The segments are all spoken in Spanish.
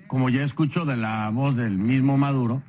como ya escucho de la voz del mismo Maduro,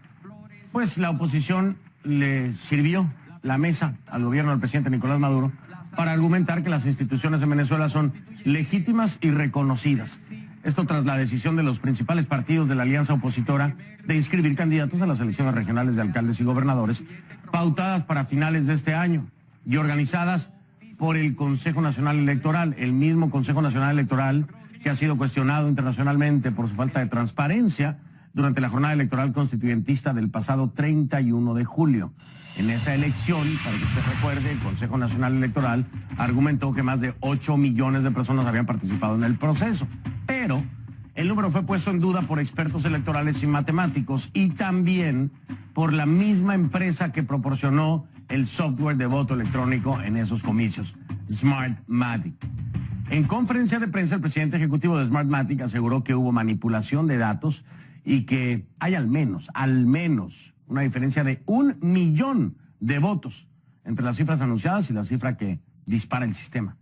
pues la oposición le sirvió la mesa al gobierno del presidente Nicolás Maduro para argumentar que las instituciones en Venezuela son legítimas y reconocidas. Esto tras la decisión de los principales partidos de la alianza opositora de inscribir candidatos a las elecciones regionales de alcaldes y gobernadores, pautadas para finales de este año y organizadas por el Consejo Nacional Electoral, el mismo Consejo Nacional Electoral que ha sido cuestionado internacionalmente por su falta de transparencia durante la jornada electoral constituyentista del pasado 31 de julio. En esa elección, para que usted recuerde, el Consejo Nacional Electoral argumentó que más de 8 millones de personas habían participado en el proceso, pero el número fue puesto en duda por expertos electorales y matemáticos y también por la misma empresa que proporcionó el software de voto electrónico en esos comicios, Smartmatic. En conferencia de prensa, el presidente ejecutivo de Smartmatic aseguró que hubo manipulación de datos y que hay al menos, una diferencia de 1 millón de votos entre las cifras anunciadas y la cifra que dispara el sistema.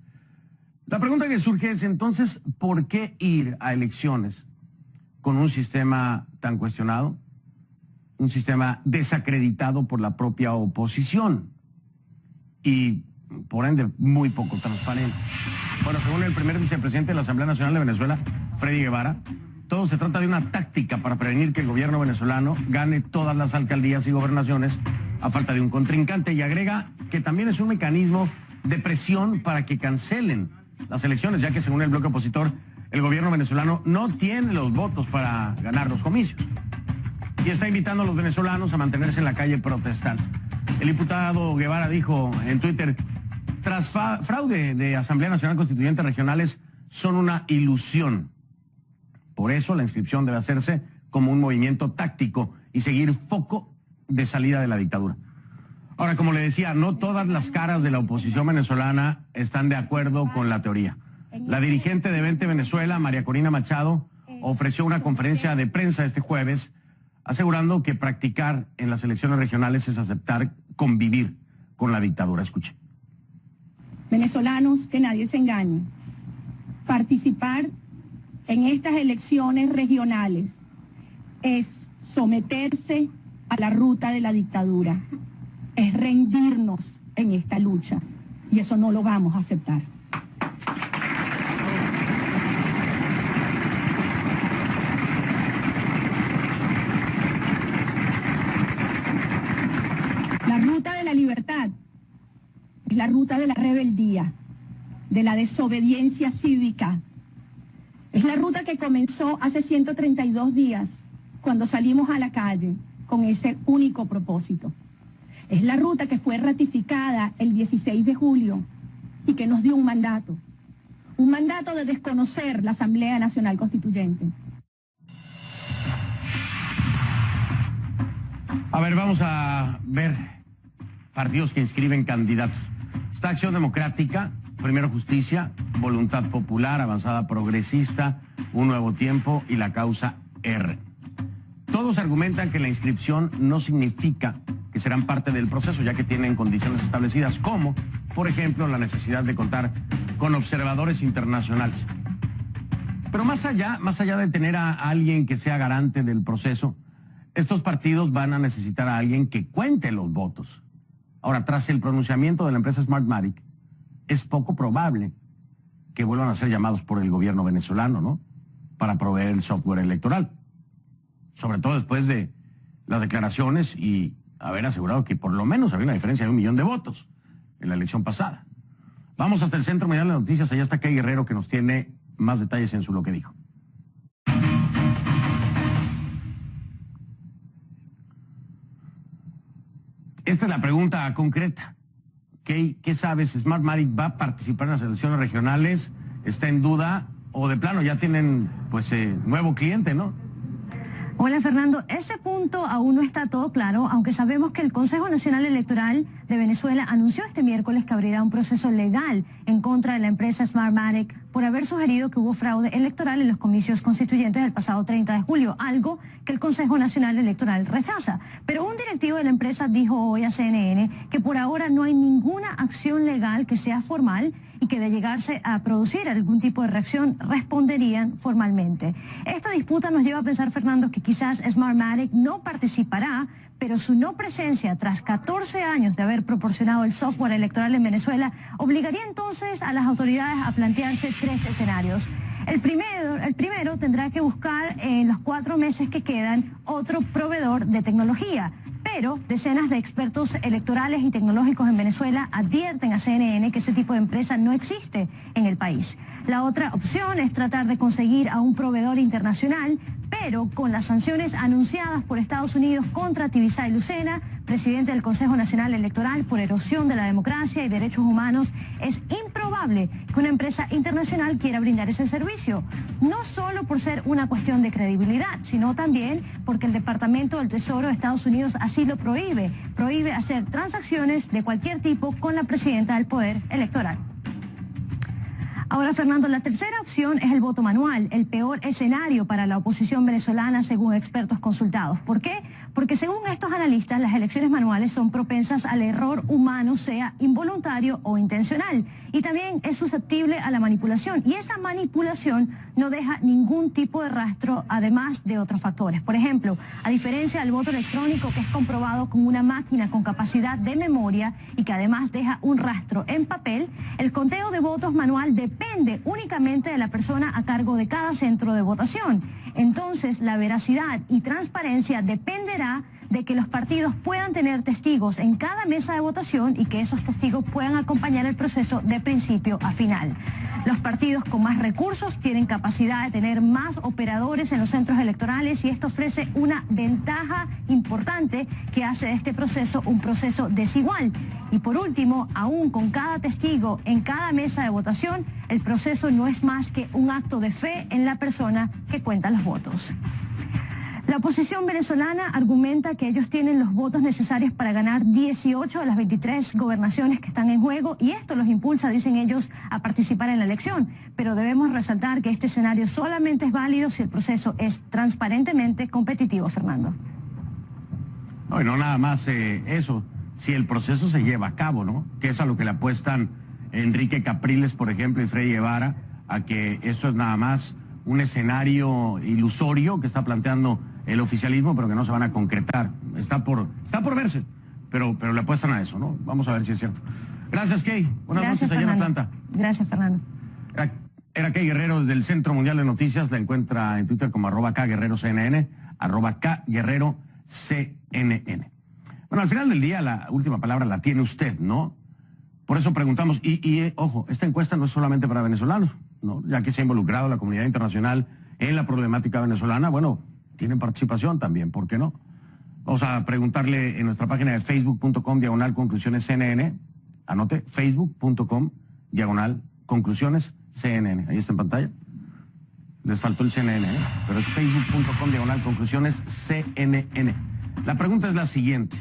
La pregunta que surge es entonces, ¿por qué ir a elecciones con un sistema tan cuestionado? Un sistema desacreditado por la propia oposición y, por ende, muy poco transparente. Bueno, según el primer vicepresidente de la Asamblea Nacional de Venezuela, Freddy Guevara, todo se trata de una táctica para prevenir que el gobierno venezolano gane todas las alcaldías y gobernaciones a falta de un contrincante, y agrega que también es un mecanismo de presión para que cancelen las elecciones, ya que según el bloque opositor, el gobierno venezolano no tiene los votos para ganar los comicios. Y está invitando a los venezolanos a mantenerse en la calle protestando. El diputado Guevara dijo en Twitter: tras fraude de Asamblea Nacional Constituyente regionales son una ilusión. Por eso la inscripción debe hacerse como un movimiento táctico y seguir foco de salida de la dictadura. Ahora, como le decía, no todas las caras de la oposición venezolana están de acuerdo con la teoría. La dirigente de Vente Venezuela, María Corina Machado, ofreció una conferencia de prensa este jueves asegurando que practicar en las elecciones regionales es aceptar convivir con la dictadura. Escuche. Venezolanos, que nadie se engañe. Participar en estas elecciones regionales es someterse a la ruta de la dictadura, es rendirnos en esta lucha, y eso no lo vamos a aceptar. La ruta de la libertad es la ruta de la rebeldía, de la desobediencia cívica. Es la ruta que comenzó hace 132 días, cuando salimos a la calle con ese único propósito. Es la ruta que fue ratificada el 16 de julio y que nos dio un mandato de desconocer la Asamblea Nacional Constituyente. A ver, vamos a ver partidos que inscriben candidatos. Está Acción Democrática, Primero Justicia, Voluntad Popular, Avanzada Progresista, Un Nuevo Tiempo y la Causa R. Todos argumentan que la inscripción no significa que serán parte del proceso, ya que tienen condiciones establecidas, como, por ejemplo, la necesidad de contar con observadores internacionales. Pero más allá de tener a alguien que sea garante del proceso, estos partidos van a necesitar a alguien que cuente los votos. Ahora, tras el pronunciamiento de la empresa Smartmatic, es poco probable que vuelvan a ser llamados por el gobierno venezolano, ¿no?, para proveer el software electoral. Sobre todo después de las declaraciones y haber asegurado que por lo menos había una diferencia de 1 millón de votos en la elección pasada. Vamos hasta el Centro Mundial de Noticias, allá está Kay Guerrero, que nos tiene más detalles en lo que dijo. Esta es la pregunta concreta. ¿Qué sabes? ¿Smartmatic va a participar en las elecciones regionales? ¿Está en duda? ¿O de plano ya tienen, pues, nuevo cliente, no? Hola, Fernando. Ese punto aún no está todo claro, aunque sabemos que el Consejo Nacional Electoral de Venezuela anunció este miércoles que abrirá un proceso legal en contra de la empresa Smartmatic por haber sugerido que hubo fraude electoral en los comicios constituyentes del pasado 30 de julio, algo que el Consejo Nacional Electoral rechaza. Pero un directivo de la empresa dijo hoy a CNN que por ahora no hay ninguna acción legal que sea formal y que de llegarse a producir algún tipo de reacción responderían formalmente. Esta disputa nos lleva a pensar, Fernando, que quizás Smartmatic no participará, pero su no presencia tras 14 años de haber proporcionado el software electoral en Venezuela obligaría entonces a las autoridades a plantearse 3 escenarios. El primero tendrá que buscar en los 4 meses que quedan otro proveedor de tecnología. Pero decenas de expertos electorales y tecnológicos en Venezuela advierten a CNN que ese tipo de empresa no existe en el país. La otra opción es tratar de conseguir a un proveedor internacional, pero con las sanciones anunciadas por Estados Unidos contra Tibisay Lucena, presidente del Consejo Nacional Electoral, por erosión de la democracia y derechos humanos, es improbable que una empresa internacional quiera brindar ese servicio. No solo por ser una cuestión de credibilidad, sino también porque el Departamento del Tesoro de Estados Unidos así lo prohíbe. Prohíbe hacer transacciones de cualquier tipo con la presidenta del Poder Electoral. Ahora, Fernando, la tercera opción es el voto manual, el peor escenario para la oposición venezolana según expertos consultados. ¿Por qué? Porque según estos analistas, las elecciones manuales son propensas al error humano, sea involuntario o intencional, y también es susceptible a la manipulación, y esa manipulación no deja ningún tipo de rastro, además de otros factores. Por ejemplo, a diferencia del voto electrónico, que es comprobado con una máquina con capacidad de memoria y que además deja un rastro en papel, el conteo de votos manual depende únicamente de la persona a cargo de cada centro de votación. Entonces, la veracidad y transparencia dependerá de que los partidos puedan tener testigos en cada mesa de votación y que esos testigos puedan acompañar el proceso de principio a final. Los partidos con más recursos tienen capacidad de tener más operadores en los centros electorales y esto ofrece una ventaja importante que hace de este proceso un proceso desigual. Y por último, aún con cada testigo en cada mesa de votación, el proceso no es más que un acto de fe en la persona que cuenta los votos. La oposición venezolana argumenta que ellos tienen los votos necesarios para ganar 18 de las 23 gobernaciones que están en juego y esto los impulsa, dicen ellos, a participar en la elección. Pero debemos resaltar que este escenario solamente es válido si el proceso es transparentemente competitivo, Fernando. No, y no nada más eso, si el proceso se lleva a cabo, ¿no? Que es a lo que le apuestan Enrique Capriles, por ejemplo, y Freddy Guevara, a que eso es nada más un escenario ilusorio que está planteando el oficialismo, pero que no se van a concretar. Está por verse, pero le apuestan a eso, ¿no? Vamos a ver si es cierto. Gracias, Kay. Buenas noches allá en Atlanta. Gracias, Fernando. Era Kay Guerrero del Centro Mundial de Noticias. La encuentra en Twitter como @KGuerreroCNN, @KGuerreroCNN. Bueno, al final del día la última palabra la tiene usted, ¿no? Por eso preguntamos, ojo, esta encuesta no es solamente para venezolanos, ¿no? Ya que se ha involucrado la comunidad internacional en la problemática venezolana, bueno, tienen participación también, ¿por qué no? Vamos a preguntarle en nuestra página de facebook.com/conclusionesCNN, anote, facebook.com/conclusionesCNN, ahí está en pantalla. Les faltó el CNN, pero es facebook.com/conclusionesCNN. La pregunta es la siguiente.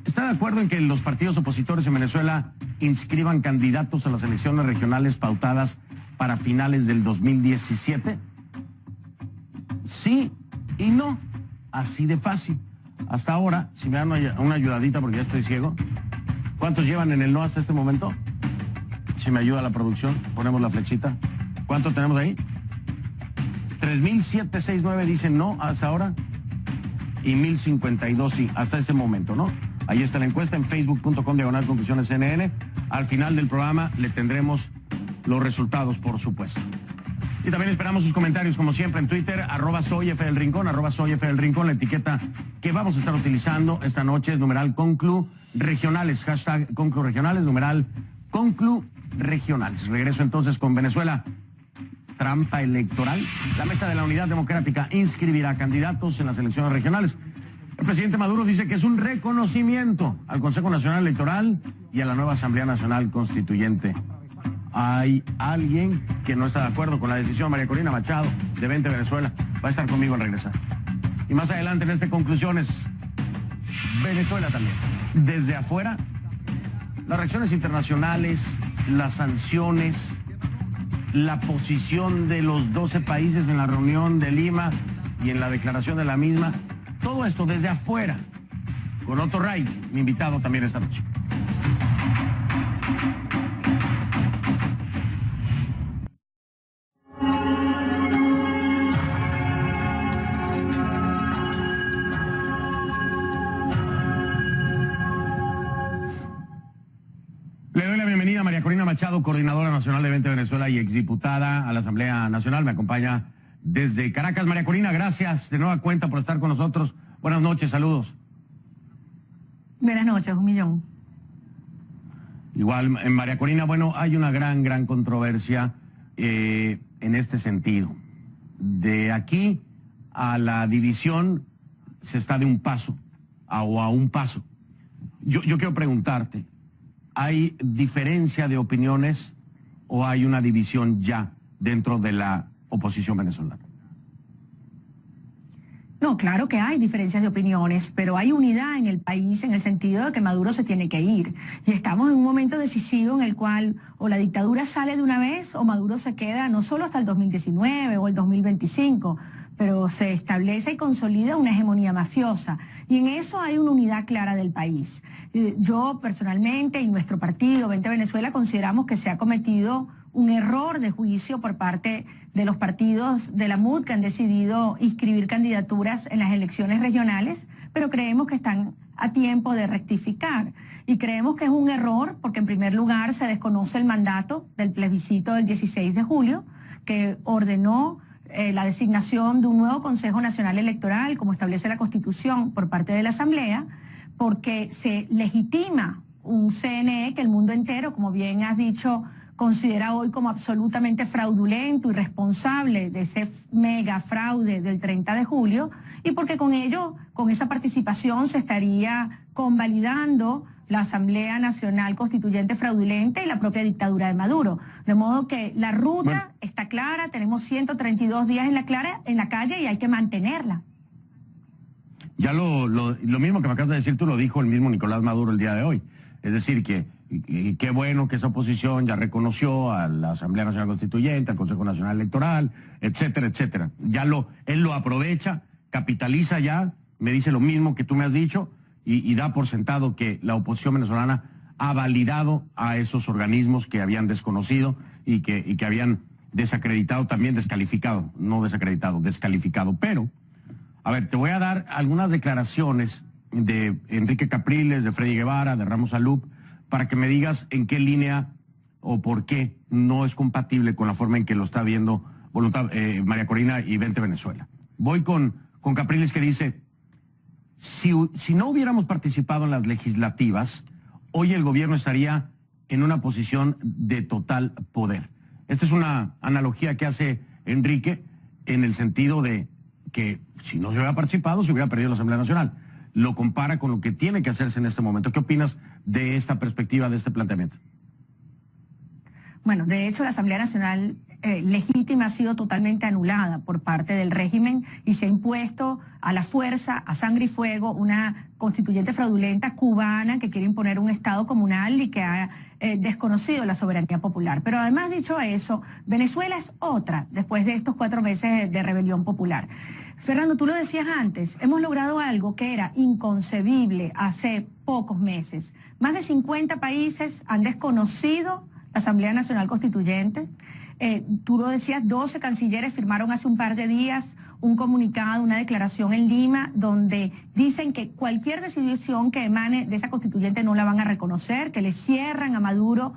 ¿Está de acuerdo en que los partidos opositores en Venezuela inscriban candidatos a las elecciones regionales pautadas para finales del 2017? Sí y no, así de fácil. Hasta ahora, si me dan una ayudadita porque ya estoy ciego, ¿cuántos llevan en el no hasta este momento? Si me ayuda la producción, ponemos la flechita. ¿Cuánto tenemos ahí? 3,769 dicen no hasta ahora y 1,052 sí, hasta este momento, ¿no? Ahí está la encuesta en facebook.com/conclusionesCNN. Al final del programa le tendremos los resultados, por supuesto. Y también esperamos sus comentarios, como siempre, en Twitter, @soyfdelrincón, @soyfdelrincón, la etiqueta que vamos a estar utilizando esta noche es numeral conclu regionales, hashtag conclu regionales, numeral conclu regionales. Regreso entonces con Venezuela. Trampa electoral. La Mesa de la Unidad Democrática inscribirá candidatos en las elecciones regionales. El presidente Maduro dice que es un reconocimiento al Consejo Nacional Electoral y a la nueva Asamblea Nacional Constituyente. Hay alguien que no está de acuerdo con la decisión, María Corina Machado, de 20 Venezuela. Va a estar conmigo al regresar. Y más adelante en conclusiones, Venezuela también. Desde afuera, las reacciones internacionales, las sanciones, la posición de los 12 países en la reunión de Lima y en la declaración de la misma. Todo esto desde afuera, con Otto Ray, mi invitado también esta noche. Le doy la bienvenida a María Corina Machado, coordinadora nacional de Vente Venezuela y exdiputada a la Asamblea Nacional. Me acompaña desde Caracas. María Corina, gracias de nueva cuenta por estar con nosotros. Buenas noches, saludos. Buenas noches, 1.000.000. Igual, María Corina, bueno, hay una gran controversia en este sentido. De aquí a la división se está de un paso o a un paso. Yo quiero preguntarte, ¿hay diferencia de opiniones o hay una división ya dentro de la oposición venezolana? No, claro que hay diferencias de opiniones, pero hay unidad en el país en el sentido de que Maduro se tiene que ir. Y estamos en un momento decisivo en el cual o la dictadura sale de una vez o Maduro se queda no solo hasta el 2019 o el 2025, pero se establece y consolida una hegemonía mafiosa. Y en eso hay una unidad clara del país. Yo personalmente y nuestro partido, Vente Venezuela, consideramos que se ha cometido un error de juicio por parte de los partidos de la MUD que han decidido inscribir candidaturas en las elecciones regionales, pero creemos que están a tiempo de rectificar. Y creemos que es un error porque en primer lugar se desconoce el mandato del plebiscito del 16 de julio que ordenó la designación de un nuevo Consejo Nacional Electoral, como establece la Constitución, por parte de la Asamblea, porque se legitima un CNE que el mundo entero, como bien has dicho, considera hoy como absolutamente fraudulento y responsable de ese mega fraude del 30 de julio, y porque con ello, con esa participación, se estaría convalidando la Asamblea Nacional Constituyente fraudulenta y la propia dictadura de Maduro. De modo que la ruta está clara, tenemos 132 días en la calle y hay que mantenerla. Ya lo mismo que me acabas de decir tú lo dijo el mismo Nicolás Maduro el día de hoy. Es decir, que qué bueno que esa oposición ya reconoció a la Asamblea Nacional Constituyente, al Consejo Nacional Electoral, etcétera, etcétera. Él lo aprovecha, capitaliza ya, me dice lo mismo que tú me has dicho, y da por sentado que la oposición venezolana ha validado a esos organismos que habían desconocido y que habían desacreditado, también descalificado, no desacreditado, descalificado. Pero, a ver, te voy a dar algunas declaraciones de Enrique Capriles, de Freddy Guevara, de Ramos Alup, para que me digas en qué línea o por qué no es compatible con la forma en que lo está viendo María Corina y Vente Venezuela. Voy con Capriles, que dice: si no hubiéramos participado en las legislativas, hoy el gobierno estaría en una posición de total poder. Esta es una analogía que hace Enrique en el sentido de que si no se hubiera participado, se hubiera perdido la Asamblea Nacional. Lo compara con lo que tiene que hacerse en este momento. ¿Qué opinas de esta perspectiva, de este planteamiento? Bueno, de hecho la Asamblea Nacional legítima ha sido totalmente anulada por parte del régimen y se ha impuesto a la fuerza, a sangre y fuego, una constituyente fraudulenta cubana que quiere imponer un Estado comunal y que ha desconocido la soberanía popular. Pero además, dicho eso, Venezuela es otra después de estos 4 meses de rebelión popular. Fernando, tú lo decías antes, hemos logrado algo que era inconcebible hace pocos meses. Más de 50 países han desconocido la Asamblea Nacional Constituyente. Tú lo decías, 12 cancilleres firmaron hace un par de días un comunicado, una declaración en Lima, donde dicen que cualquier decisión que emane de esa constituyente no la van a reconocer, que le cierran a Maduro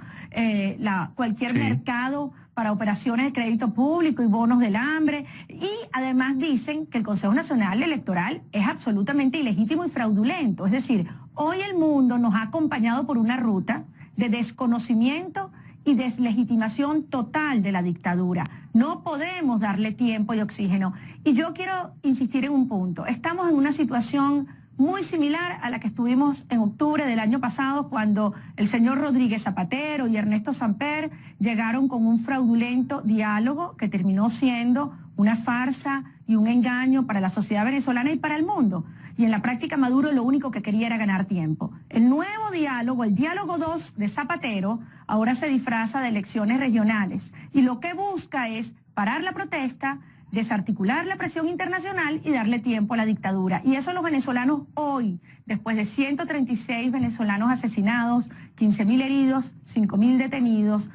cualquier mercado para operaciones de crédito público y bonos del hambre. Y además dicen que el Consejo Nacional Electoral es absolutamente ilegítimo y fraudulento. Es decir, hoy el mundo nos ha acompañado por una ruta de desconocimiento y deslegitimación total de la dictadura. No podemos darle tiempo y oxígeno. Y yo quiero insistir en un punto. Estamos en una situación muy similar a la que estuvimos en octubre del año pasado, cuando el señor Rodríguez Zapatero y Ernesto Samper llegaron con un fraudulento diálogo que terminó siendo una farsa y un engaño para la sociedad venezolana y para el mundo. Y en la práctica Maduro lo único que quería era ganar tiempo. El nuevo diálogo, el diálogo 2 de Zapatero, ahora se disfraza de elecciones regionales. Y lo que busca es parar la protesta, desarticular la presión internacional y darle tiempo a la dictadura. Y eso los venezolanos hoy, después de 136 venezolanos asesinados, 15.000 heridos, 5.000 detenidos,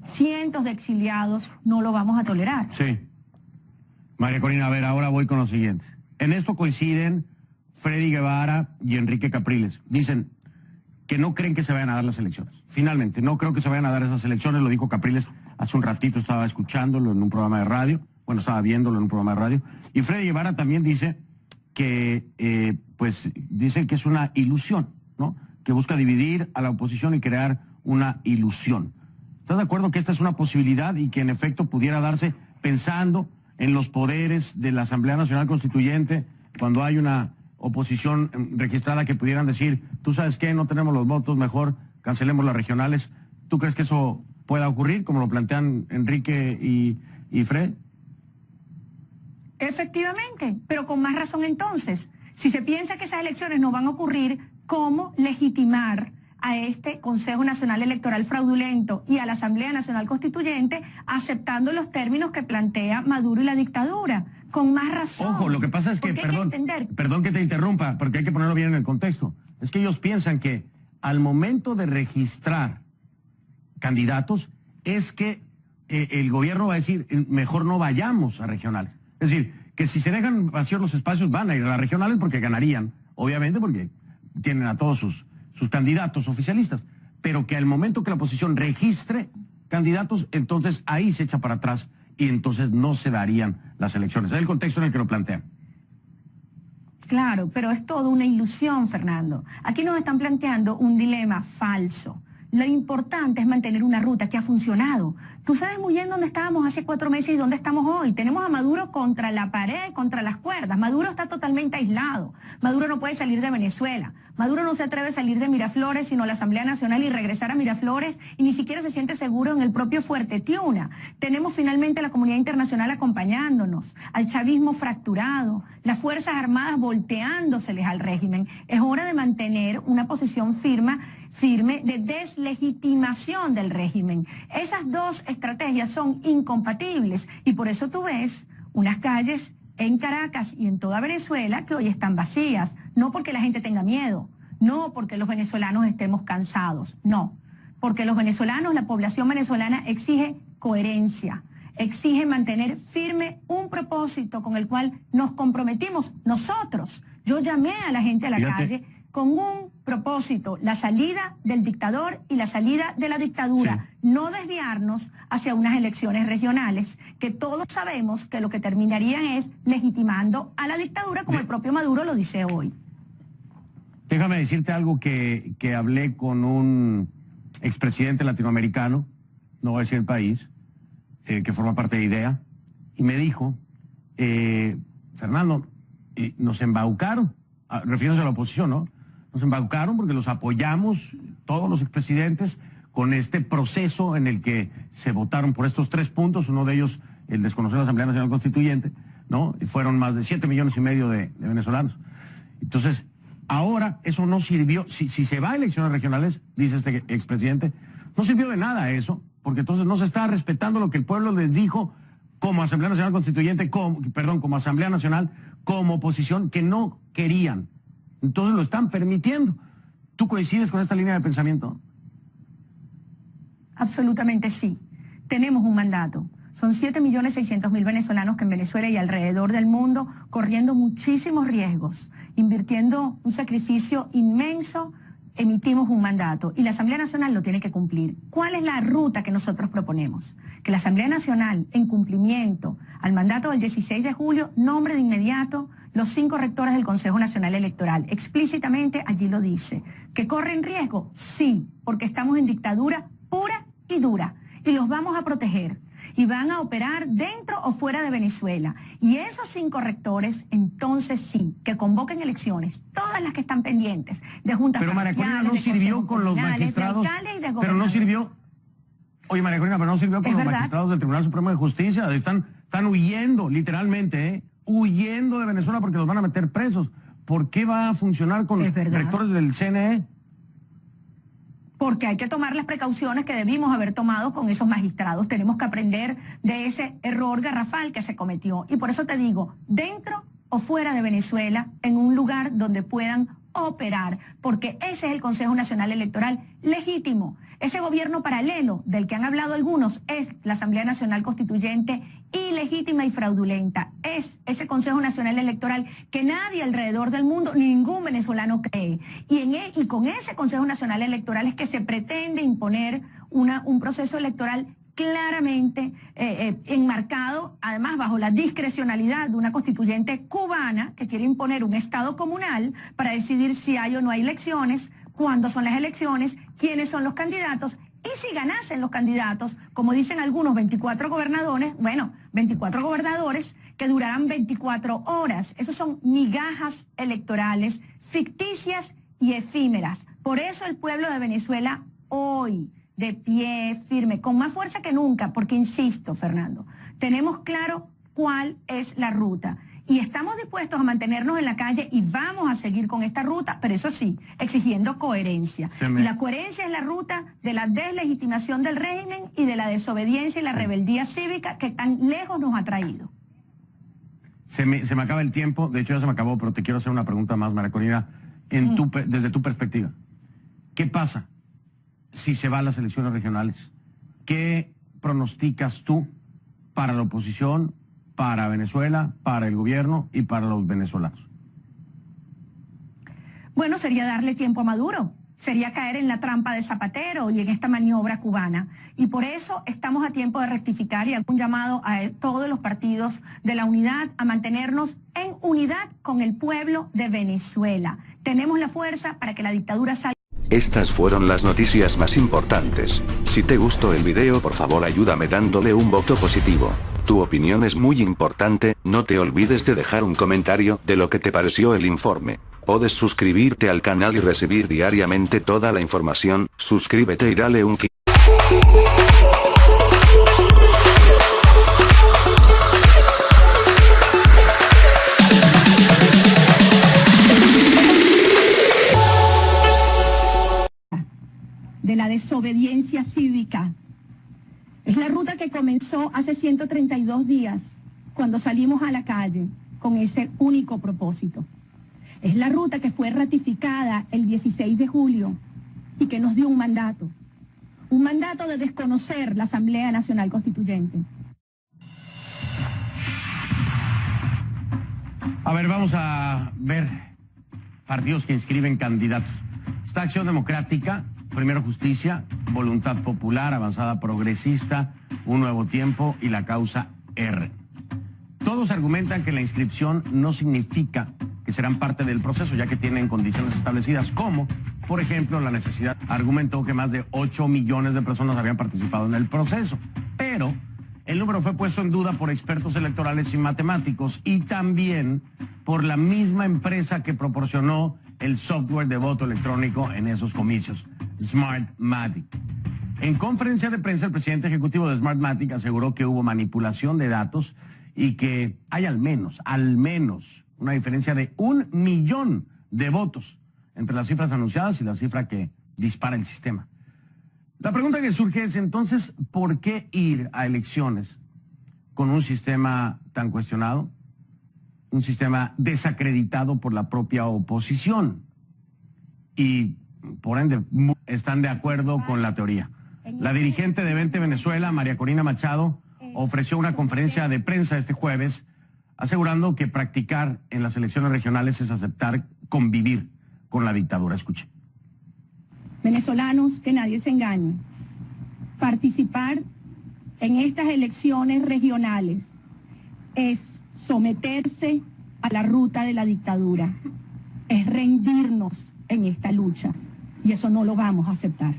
cientos de exiliados, no lo vamos a tolerar. Sí. María Corina, a ver, ahora voy con lo siguiente. En esto coinciden Freddy Guevara y Enrique Capriles. Dicen que no creen que se vayan a dar las elecciones. Finalmente, no creo que se vayan a dar esas elecciones, lo dijo Capriles hace un ratito, estaba escuchándolo en un programa de radio. Bueno, estaba viéndolo en un programa de radio. Y Freddy Guevara también dice que, dice que es una ilusión, ¿no? Que busca dividir a la oposición y crear una ilusión. ¿Estás de acuerdo que esta es una posibilidad y que en efecto pudiera darse pensando en los poderes de la Asamblea Nacional Constituyente cuando hay una oposición registrada que pudieran decir, tú sabes qué, no tenemos los votos, mejor cancelemos las regionales? ¿Tú crees que eso pueda ocurrir, como lo plantean Enrique y Fred? Efectivamente, pero con más razón entonces. Si se piensa que esas elecciones no van a ocurrir, ¿cómo legitimar a este Consejo Nacional Electoral fraudulento y a la Asamblea Nacional Constituyente aceptando los términos que plantea Maduro y la dictadura? Con más razón. Ojo, lo que pasa es que, perdón que te interrumpa, porque hay que ponerlo bien en el contexto. Es que ellos piensan que al momento de registrar candidatos es que el gobierno va a decir, mejor no vayamos a regionales. Es decir, que si se dejan vacíos los espacios van a ir a las regionales porque ganarían, obviamente porque tienen a todos sus candidatos oficialistas, pero que al momento que la oposición registre candidatos, entonces ahí se echa para atrás y entonces no se darían las elecciones. Es el contexto en el que lo plantean. Claro, pero es toda una ilusión, Fernando. Aquí nos están planteando un dilema falso. Lo importante es mantener una ruta que ha funcionado. Tú sabes muy bien dónde estábamos hace 4 meses y dónde estamos hoy. Tenemos a Maduro contra la pared, contra las cuerdas. Maduro está totalmente aislado. Maduro no puede salir de Venezuela. Maduro no se atreve a salir de Miraflores, sino a la Asamblea Nacional y regresar a Miraflores, y ni siquiera se siente seguro en el propio Fuerte Tiuna. Tenemos finalmente a la comunidad internacional acompañándonos, al chavismo fracturado, las Fuerzas Armadas volteándoseles al régimen. Es hora de mantener una posición firme de deslegitimación del régimen. Esas dos estrategias son incompatibles y por eso tú ves unas calles en Caracas y en toda Venezuela que hoy están vacías, no porque la gente tenga miedo, no porque los venezolanos estemos cansados, no, porque los venezolanos, la población venezolana exige coherencia, exige mantener firme un propósito con el cual nos comprometimos nosotros. Yo llamé a la gente a la calle con un propósito, la salida del dictador y la salida de la dictadura, no desviarnos hacia unas elecciones regionales, que todos sabemos que lo que terminarían es legitimando a la dictadura, como el propio Maduro lo dice hoy. Déjame decirte algo que hablé con un expresidente latinoamericano, no voy a decir el país, que forma parte de IDEA, y me dijo, Fernando, nos embaucaron, refiriéndose a la oposición, ¿no? Nos embaucaron porque los apoyamos, todos los expresidentes, con este proceso en el que se votaron por estos 3 puntos, uno de ellos el desconocer la Asamblea Nacional Constituyente, ¿no? Y fueron más de 7,5 millones de venezolanos. Entonces, ahora eso no sirvió. Si se va a elecciones regionales, dice este expresidente, no sirvió de nada eso, porque entonces no se está respetando lo que el pueblo les dijo como Asamblea Nacional Constituyente, como Asamblea Nacional, como oposición, que no querían. Entonces lo están permitiendo. ¿Tú coincides con esta línea de pensamiento? Absolutamente sí. Tenemos un mandato. Son 7.600.000 venezolanos que en Venezuela y alrededor del mundo corriendo muchísimos riesgos, invirtiendo un sacrificio inmenso, emitimos un mandato y la Asamblea Nacional lo tiene que cumplir. ¿Cuál es la ruta que nosotros proponemos? Que la Asamblea Nacional, en cumplimiento al mandato del 16 de julio, nombre de inmediato los 5 rectores del Consejo Nacional Electoral. Explícitamente allí lo dice. ¿Que corren riesgo? Sí, porque estamos en dictadura pura y dura y los vamos a proteger. Y van a operar dentro o fuera de Venezuela. Y esos 5 rectores, entonces sí, que convoquen elecciones, todas las que están pendientes, de juntas pero María Corina no sirvió con los magistrados, pero no sirvió, oye María Corina, pero no sirvió con los magistrados del Tribunal Supremo de Justicia, están huyendo, literalmente, huyendo de Venezuela porque los van a meter presos, ¿por qué va a funcionar con los rectores del CNE? Porque hay que tomar las precauciones que debimos haber tomado con esos magistrados. Tenemos que aprender de ese error garrafal que se cometió. Y por eso te digo, dentro o fuera de Venezuela, en un lugar donde puedan operar, porque ese es el Consejo Nacional Electoral legítimo. Ese gobierno paralelo del que han hablado algunos es la Asamblea Nacional Constituyente, ilegítima y fraudulenta. Es ese Consejo Nacional Electoral que nadie alrededor del mundo, ningún venezolano cree. Y con ese Consejo Nacional Electoral es que se pretende imponer un proceso electoral claramente enmarcado, además bajo la discrecionalidad de una constituyente cubana que quiere imponer un Estado comunal para decidir si hay o no hay elecciones, cuándo son las elecciones, quiénes son los candidatos, y si ganasen los candidatos, como dicen algunos, 24 gobernadores, bueno, 24 gobernadores que durarán 24 horas. Esos son migajas electorales ficticias y efímeras. Por eso el pueblo de Venezuela hoy, de pie, firme, con más fuerza que nunca, porque insisto, Fernando, tenemos claro cuál es la ruta y estamos dispuestos a mantenernos en la calle y vamos a seguir con esta ruta, pero eso sí, exigiendo coherencia. Y la coherencia es la ruta de la deslegitimación del régimen y de la desobediencia y la rebeldía cívica que tan lejos nos ha traído. Se me acaba el tiempo, de hecho ya se me acabó, pero te quiero hacer una pregunta más, María Corina, desde tu perspectiva. ¿Qué pasa si se va a las elecciones regionales? ¿Qué pronosticas tú para la oposición, para Venezuela, para el gobierno y para los venezolanos? Bueno, sería darle tiempo a Maduro, sería caer en la trampa de Zapatero y en esta maniobra cubana. Y por eso estamos a tiempo de rectificar y hago un llamado a todos los partidos de la unidad a mantenernos en unidad con el pueblo de Venezuela. Tenemos la fuerza para que la dictadura salga. Estas fueron las noticias más importantes. Si te gustó el video, por favor ayúdame dándole un voto positivo. Tu opinión es muy importante, no te olvides de dejar un comentario de lo que te pareció el informe. Puedes suscribirte al canal y recibir diariamente toda la información, suscríbete y dale un clic. De la desobediencia cívica. Es la ruta que comenzó hace 132 días, cuando salimos a la calle con ese único propósito. Es la ruta que fue ratificada el 16 de julio y que nos dio un mandato de desconocer la Asamblea Nacional Constituyente. A ver, vamos a ver partidos que inscriben candidatos. Está Acción Democrática, Primero Justicia, Voluntad Popular, Avanzada Progresista, Un Nuevo Tiempo y la Causa R. Todos argumentan que la inscripción no significa que serán parte del proceso, ya que tienen condiciones establecidas, como, por ejemplo, la necesidad. Argumentó que más de 8 millones de personas habían participado en el proceso, pero el número fue puesto en duda por expertos electorales y matemáticos y también por la misma empresa que proporcionó el software de voto electrónico en esos comicios, Smartmatic. En conferencia de prensa, el presidente ejecutivo de Smartmatic aseguró que hubo manipulación de datos y que hay al menos, una diferencia de 1 millón de votos entre las cifras anunciadas y la cifra que dispara el sistema. La pregunta que surge es entonces, ¿por qué ir a elecciones con un sistema tan cuestionado? Un sistema desacreditado por la propia oposición. Y por ende están de acuerdo con la teoría. La dirigente de Vente Venezuela, María Corina Machado, ofreció una conferencia de prensa este jueves asegurando que practicar en las elecciones regionales es aceptar convivir con la dictadura. Escuche. Venezolanos, que nadie se engañe. Participar en estas elecciones regionales es someterse a la ruta de la dictadura, es rendirnos en esta lucha y eso no lo vamos a aceptar.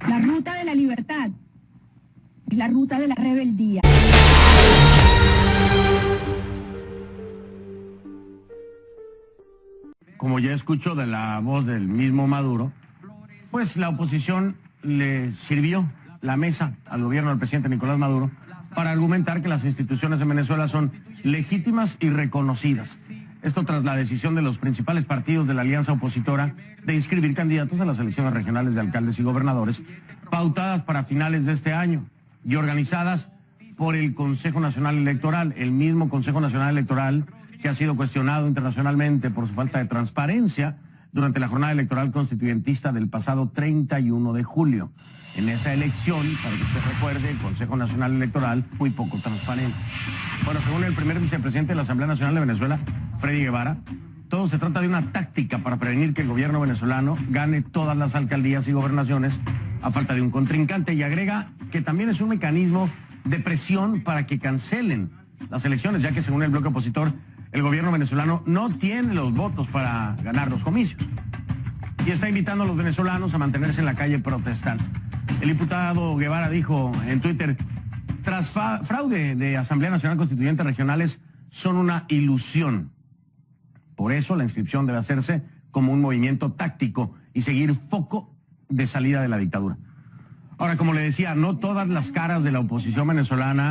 La ruta de la libertad es la ruta de la rebeldía. Como ya escucho de la voz del mismo Maduro, pues la oposición le sirvió la mesa al gobierno del presidente Nicolás Maduro para argumentar que las instituciones de Venezuela son legítimas y reconocidas. Esto tras la decisión de los principales partidos de la alianza opositora de inscribir candidatos a las elecciones regionales de alcaldes y gobernadores, pautadas para finales de este año y organizadas por el Consejo Nacional Electoral, el mismo Consejo Nacional Electoral que ha sido cuestionado internacionalmente por su falta de transparencia durante la jornada electoral constituyentista del pasado 31 de julio. En esa elección, para que usted recuerde, el Consejo Nacional Electoral muy poco transparente. Bueno, según el primer vicepresidente de la Asamblea Nacional de Venezuela, Freddy Guevara, todo se trata de una táctica para prevenir que el gobierno venezolano gane todas las alcaldías y gobernaciones a falta de un contrincante, y agrega que también es un mecanismo de presión para que cancelen las elecciones, ya que según el bloque opositor, el gobierno venezolano no tiene los votos para ganar los comicios. Y está invitando a los venezolanos a mantenerse en la calle protestando. El diputado Guevara dijo en Twitter: tras fraude de Asamblea Nacional Constituyente regionales son una ilusión. Por eso la inscripción debe hacerse como un movimiento táctico y seguir foco de salida de la dictadura. Ahora, como le decía, no todas las caras de la oposición venezolana